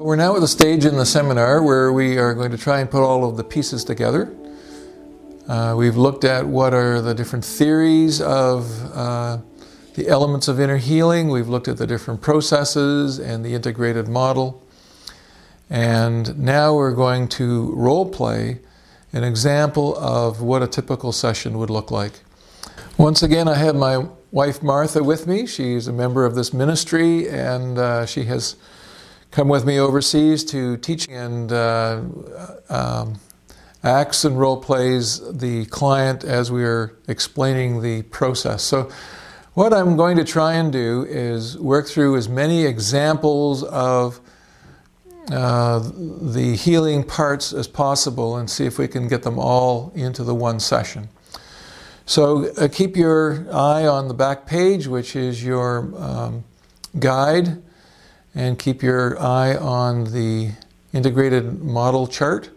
We're now at the stage in the seminar where we are going to try and put all of the pieces together. We've looked at what are the different theories of the elements of inner healing. We've looked at the different processes and the integrated model. And now we're going to role play an example of what a typical session would look like. Once again, I have my wife Martha with me. She's a member of this ministry, and she has come with me overseas to teach and acts and role plays the client as we are explaining the process. So what I'm going to try and do is work through as many examples of the healing parts as possible and see if we can get them all into the one session. So keep your eye on the back page, which is your guide, and keep your eye on the integrated model chart,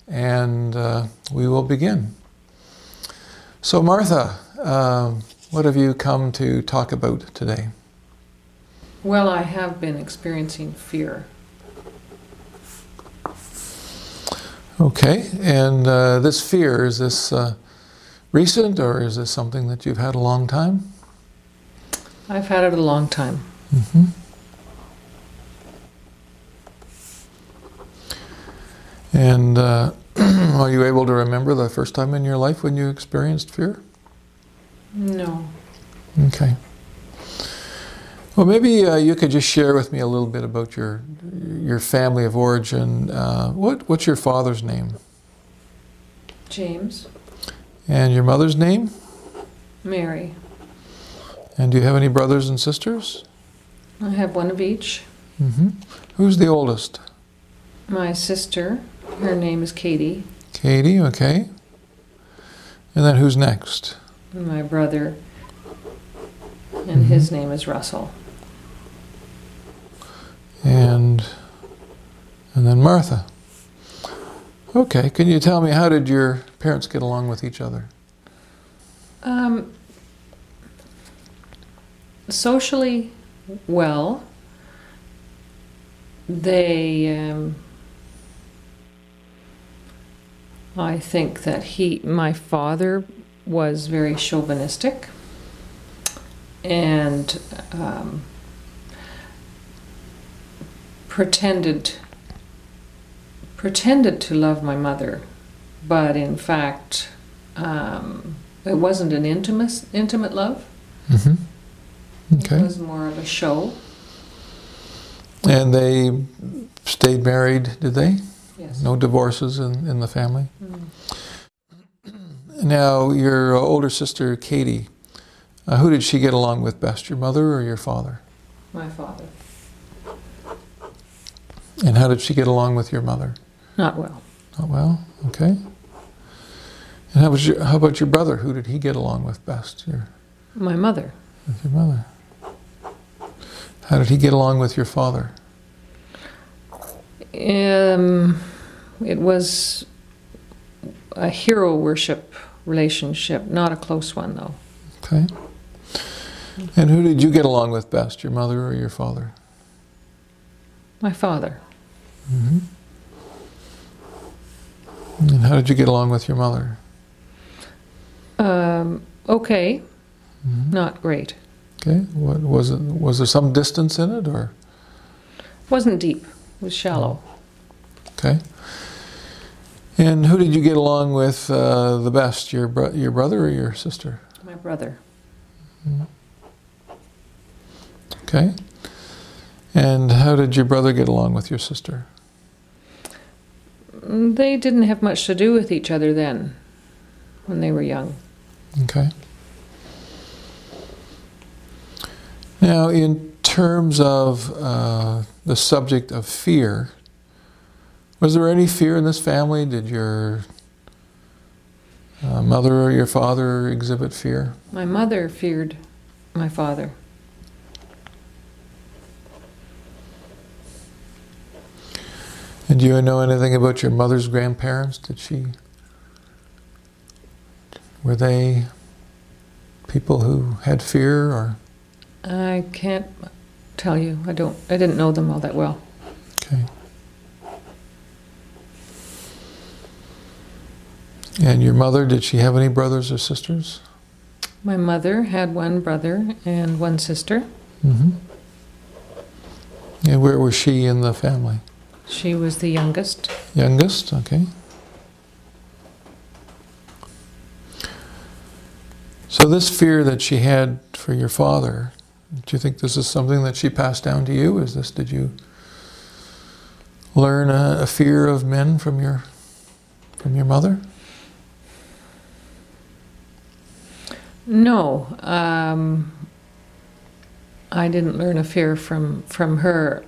and we will begin. So Martha, what have you come to talk about today? Well, I have been experiencing fear. Okay, and this fear, is this recent, or is this something that you've had a long time? I've had it a long time. Mm-hmm. And are you able to remember the first time in your life when you experienced fear? No. Okay. Well, maybe you could just share with me a little bit about your family of origin. What's your father's name? James. And your mother's name? Mary. And do you have any brothers and sisters? I have one of each. Mm-hmm. Who's the oldest? My sister. Her name is Katie. Katie, okay. And then who's next? My brother. And his name is Russell. And then Martha. Okay, can you tell me, how did your parents get along with each other? Socially, well. They, I think that my father was very chauvinistic and pretended to love my mother, but in fact it wasn't an intimate love. Mm-hmm. Okay. It was more of a show. And they stayed married, did they? Yes. No divorces in the family? Mm. Now, your older sister, Katie, who did she get along with best, your mother or your father? My father. And how did she get along with your mother? Not well. Not well, okay. And how about your brother? Who did he get along with best? My mother. With your mother. How did he get along with your father? It was a hero worship relationship, not a close one though. Okay. And who did you get along with best, your mother or your father? My father. Mm-hmm. And how did you get along with your mother? Okay. Mm-hmm. Not great. Okay. What was it? Was there some distance in it, or? Wasn't deep. It was shallow. Okay. And who did you get along with the best, your brother or your sister? My brother. Mm-hmm. Okay. And how did your brother get along with your sister? They didn't have much to do with each other then, when they were young. Okay. Now, in terms of the subject of fear, was there any fear in this family? Did your mother or your father exhibit fear? My mother feared my father. And do you know anything about your mother's grandparents? Were they people who had fear, or? I can't tell you. I didn't know them all that well. Okay. And your mother, did she have any brothers or sisters? My mother had one brother and one sister. Mm-hmm. And where was she in the family? She was the youngest. Youngest, okay. So this fear that she had for your father, do you think this is something that she passed down to you? Did you learn a fear of men from your mother? No, I didn't learn a fear from her.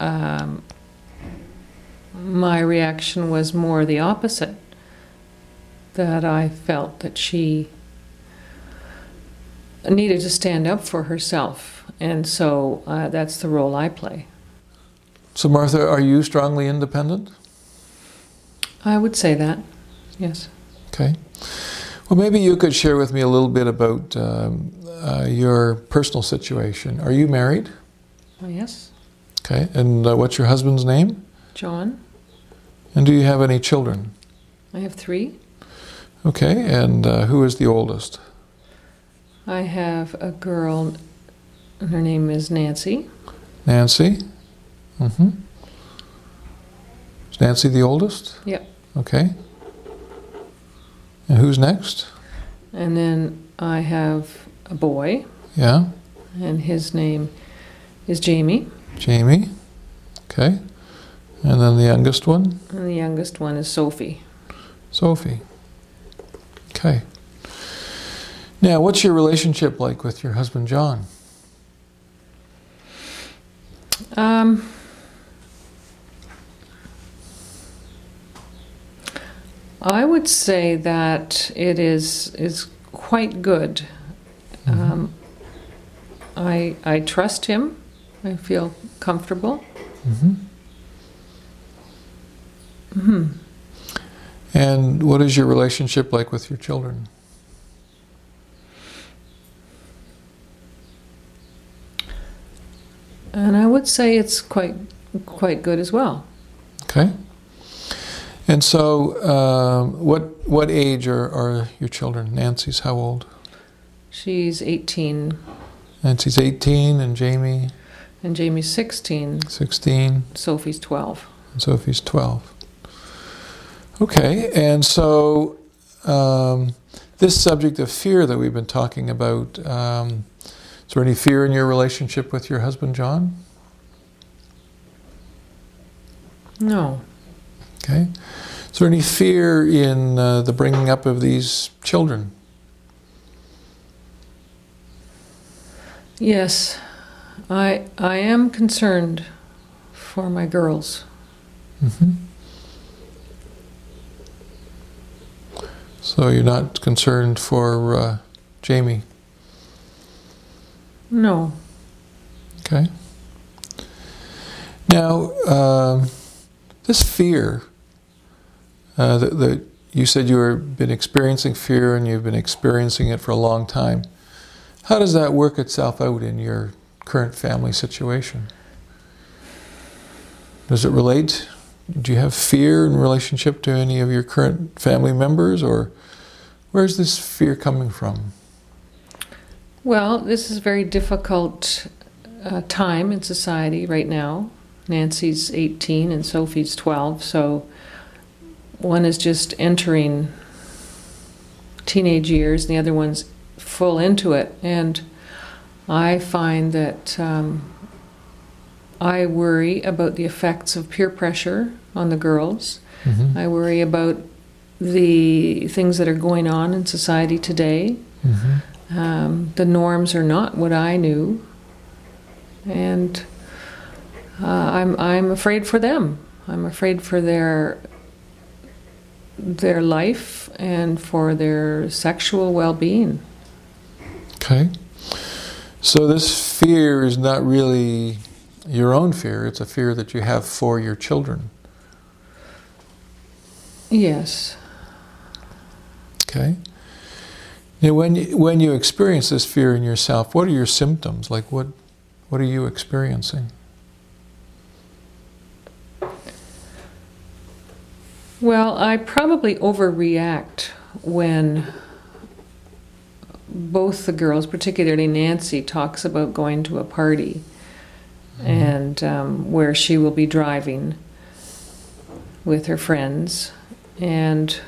My reaction was more the opposite, that I felt that she needed to stand up for herself, and so that's the role I play. So Martha, are you strongly independent? I would say that, yes. Okay. Well, maybe you could share with me a little bit about your personal situation. Are you married? Oh, yes. Okay. And what's your husband's name? John. And do you have any children? I have 3. Okay. And who is the oldest? I have a girl, and her name is Nancy. Nancy? Mm-hmm. Is Nancy the oldest? Yep. Okay. And who's next? And then I have a boy. Yeah. And his name is Jamie. Jamie. Okay. And then the youngest one? And the youngest one is Sophie. Sophie. Okay. Now, what's your relationship like with your husband, John? I would say that it is quite good. Mm-hmm. I trust him. I feel comfortable. Mm-hmm. Mm-hmm. And what is your relationship like with your children? And I would say it's quite good as well. Okay. And so, what age are your children? Nancy's how old? She's 18. Nancy's 18, and Jamie? And Jamie's 16. 16. Sophie's 12. And Sophie's 12. Okay, and so this subject of fear that we've been talking about, is there any fear in your relationship with your husband, John? No. Okay. Is there any fear in the bringing up of these children? Yes, I am concerned for my girls. Mm-hmm. So you're not concerned for Jamie? No. Okay. Now, this fear, that you said you've been experiencing fear and you've been experiencing it for a long time. How does that work itself out in your current family situation? Does it relate? Do you have fear in relationship to any of your current family members, or where's this fear coming from? Well, this is a very difficult time in society right now. Nancy's 18 and Sophie's 12, so one is just entering teenage years and the other one's full into it. And I find that I worry about the effects of peer pressure on the girls. Mm-hmm. I worry about the things that are going on in society today. Mm-hmm. The norms are not what I knew, and I'm afraid for them. I'm afraid for their life and for their sexual well-being. Okay. So this fear is not really your own fear, it's a fear that you have for your children. Yes. Okay. Now, when you experience this fear in yourself, what are your symptoms? Like what are you experiencing? Well, I probably overreact when both the girls, particularly Nancy, talks about going to a party and where she will be driving with her friends. And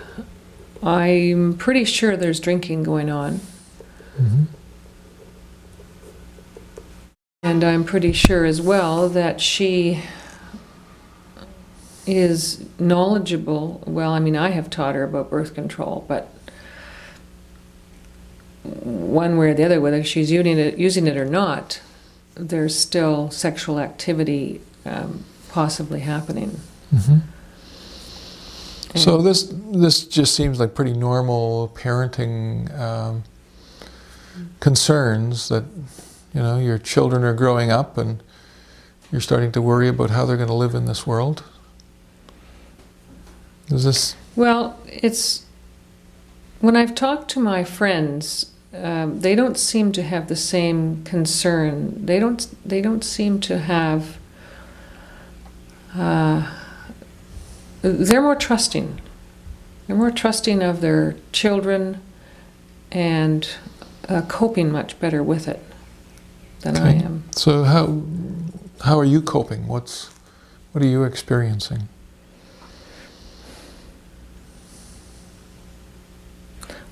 I'm pretty sure there's drinking going on. Mm-hmm. And I'm pretty sure as well that she is knowledgeable. Well, I mean, I have taught her about birth control, but one way or the other, whether she's using it or not, there's still sexual activity possibly happening. Mm-hmm. So this just seems like pretty normal parenting concerns that, you know, your children are growing up and you're starting to worry about how they're going to live in this world. Is this? Well, it's when I've talked to my friends, they don't seem to have the same concern. They don't seem to have. They're more trusting. They're more trusting of their children and coping much better with it than I am. So how are you coping? What are you experiencing?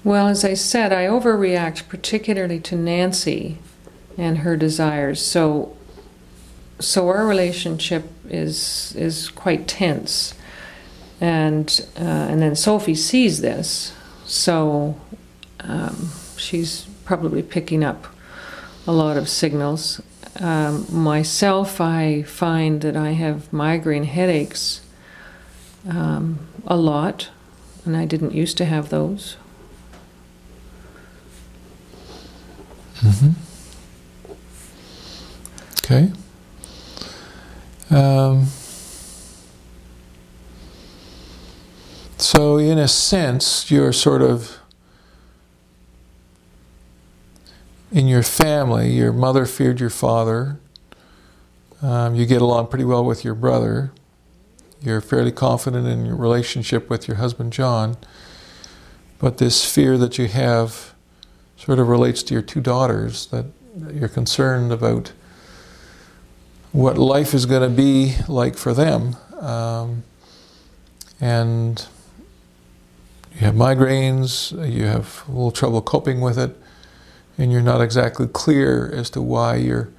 Well, as I said, I overreact particularly to Nancy and her desires. So our relationship is quite tense, and then Sophie sees this, so she's probably picking up a lot of signals. Myself, I find that I have migraine headaches a lot, and I didn't used to have those. Mm-hmm. Okay. So in a sense, you're sort of, in your family, your mother feared your father, you get along pretty well with your brother, you're fairly confident in your relationship with your husband John, but this fear that you have sort of relates to your two daughters, that you're concerned about what life is going to be like for them. And you have migraines, you have a little trouble coping with it, and you're not exactly clear as to why you're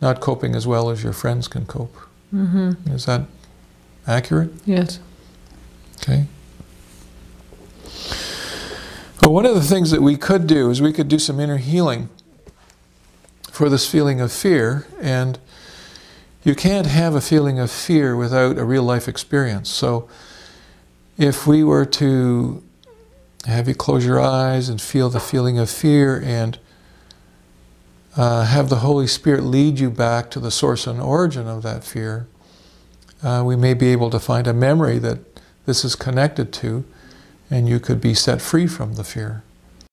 not coping as well as your friends can cope. Mm-hmm. Is that accurate? Yes. Okay. But one of the things that we could do is we could do some inner healing for this feeling of fear, and you can't have a feeling of fear without a real life experience. So if we were to have you close your eyes and feel the feeling of fear and have the Holy Spirit lead you back to the source and origin of that fear, we may be able to find a memory that this is connected to, and you could be set free from the fear.